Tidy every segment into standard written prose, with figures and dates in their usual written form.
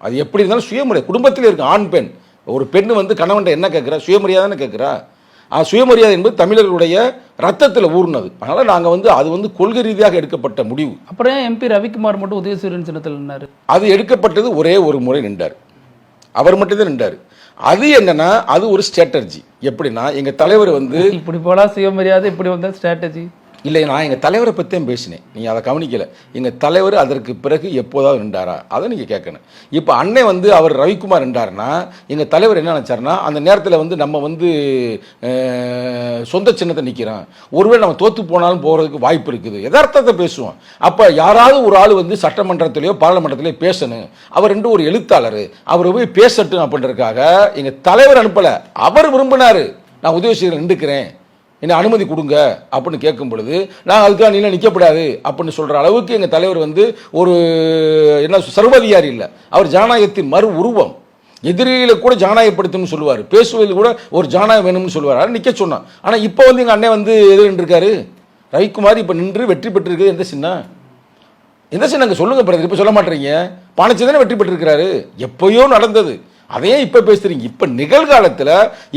அது எப்படி இருந்தாலும் சுயமரியாதை குடும்பத்திலே இருக்கு. ஆண் பெண், ஒரு பெண்ணு வந்து கணவன்ட்ட என்ன கேட்குறா? சுயமரியாதைன்னு கேட்குறா. சுயமரியாதை என்பது தமிழர்களுடைய ரத்தத்தில் ஊர்னது. அதனால் நாங்கள் வந்து அது வந்து கொள்கை ரீதியாக எடுக்கப்பட்ட முடிவு. அப்புறம் எம்பி ரவிக்குமார் மட்டும் உதயசூரியன் சின்னத்தில் நின்னாரு? அது எடுக்கப்பட்டது ஒரே ஒரு முறை நின்றார், அவர் மட்டும்தான் நின்றார். அது என்னன்னா அது ஒரு ஸ்ட்ராட்டஜி. எப்படின்னா எங்கள் தலைவர் வந்து இப்படி போலாம் சுயமரியாதை, இப்படி வந்தால் ஸ்ட்ராட்டஜி இல்லை. நான் எங்கள் தலைவரை பற்றியும் பேசினேன், நீங்கள் அதை கவனிக்கலை. எங்கள் தலைவர் அதற்கு பிறகு எப்போதாவது நின்றாரா அதை நீங்கள் கேட்கணும். இப்போ அண்ணன் வந்து அவர் ரவிக்குமார் நின்றாருன்னா எங்கள் தலைவர் என்ன நினச்சாருன்னா அந்த நேரத்தில் வந்து நம்ம வந்து சொந்த சின்னத்தை நிற்கிறோம், ஒருவேளை நம்ம தோற்று போனாலும் போகிறதுக்கு வாய்ப்பு இருக்குது, யதார்த்தத்தை பேசுவோம். அப்போ யாராவது ஒரு ஆள் வந்து சட்டமன்றத்திலேயோ பாராளுமன்றத்திலேயோ பேசணும், அவர் ரெண்டு ஒரு எழுத்தாளர், அவர் போய் பேசட்டும் அப்படின்றதுக்காக எங்கள் தலைவர் அனுப்பலை. அவர் விரும்பினார் நான் உதயசூரியன் நின்றுக்கிறேன், என்ன அனுமதி கொடுங்க அப்படின்னு கேட்கும் பொழுது நான் அதுக்காக நீலாம் நிற்கப்படாது அப்படின்னு சொல்கிற அளவுக்கு எங்கள் தலைவர் வந்து ஒரு என்ன சர்வதிகாரி இல்லை, அவர் ஜனநாயகத்தின் மறு உருவம். எதிரிகளை கூட ஜனநாயகப்படுத்தணும்னு சொல்லுவார், பேசுவதில் கூட ஒரு ஜனநாயகம் வேணும்னு சொல்லுவார். அதை நிற்க சொன்னான். ஆனால் இப்போ வந்து எங்கள் அண்ணன் வந்து எது நின்றுருக்காரு? ரவிக்குமார் இப்போ நின்று வெற்றி பெற்றிருக்கு. எந்த சின்னம்? எந்த சின்னங்க சொல்லுங்க பிறகு. இப்போ சொல்ல மாட்டேறீங்க. பானச்சி தானே வெற்றி பெற்றிருக்கிறாரு, எப்பயோ நடந்தது. அதையே இப்போ பேசுகிறீங்க. இப்போ நிகழ்காலத்தில்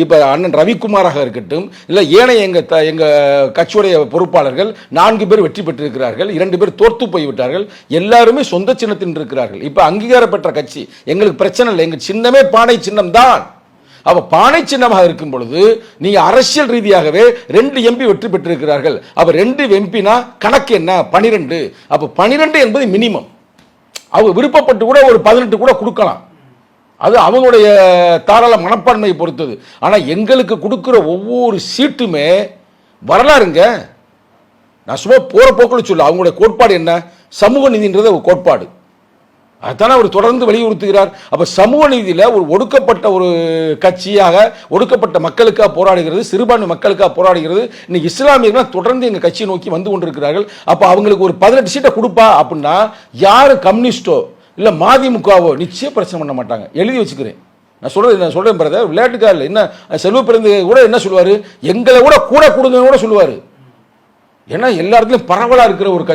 இப்போ அண்ணன் ரவிக்குமாராக இருக்கட்டும், இல்லை ஏனைய எங்கள் கட்சியுடைய பொறுப்பாளர்கள் 4 பேர் வெற்றி பெற்றிருக்கிறார்கள், 2 பேர் தோற்று போய்விட்டார்கள், எல்லாருமே சொந்த சின்னத்தில் இருக்கிறார்கள். இப்போ அங்கீகாரம் பெற்ற கட்சி, எங்களுக்கு பிரச்சனை இல்லை, எங்கள் சின்னமே பானை சின்னம் தான். அப்போ பானை சின்னமாக இருக்கும் பொழுது நீங்கள் அரசியல் ரீதியாகவே 2 எம்பி வெற்றி பெற்றிருக்கிறார்கள். அப்போ 2 எம்பினா கணக்கு என்ன? 12. அப்போ 12 என்பது மினிமம். அவங்க விருப்பப்பட்டு கூட ஒரு 18 கூட கொடுக்கலாம், அது அவங்களுடைய தாராள மனப்பான்மையை பொறுத்தது. ஆனால் எங்களுக்கு கொடுக்குற ஒவ்வொரு சீட்டுமே வரலாறுங்க. நான் சும்மா போகிற போக்கில் சொல்ல, அவங்களுடைய கோட்பாடு என்ன? சமூக நீதின்றது ஒரு கோட்பாடு, அதுதானே அவர் தொடர்ந்து வலியுறுத்துகிறார். அப்போ சமூக நீதியில் ஒரு ஒடுக்கப்பட்ட ஒரு கட்சியாக, ஒடுக்கப்பட்ட மக்களுக்காக போராடுகிறது, சிறுபான்மை மக்களுக்காக போராடுகிறது. இன்னைக்கு இஸ்லாமியர்கள் தொடர்ந்து எங்கள் கட்சியை நோக்கி வந்து கொண்டிருக்கிறார்கள். அப்போ அவங்களுக்கு ஒரு 18 சீட்டை கொடுப்பா அப்படின்னா யார் கம்யூனிஸ்டோ இல்லை மதிமுகவோ நிச்சயம் பிரச்சனை பண்ண மாட்டாங்க. எழுதி வச்சுக்கிறேன். நான் சொல்கிறேன் பிரதர், விளையாட்டுக்கா இல்லை. என்ன செல்வ பிறந்து கூட என்ன சொல்லுவார்? எங்களை கூட கொடுங்கன்னு கூட சொல்லுவார். ஏன்னா எல்லா இடத்துலையும் பரவலாக இருக்கிற ஒரு கட்சி.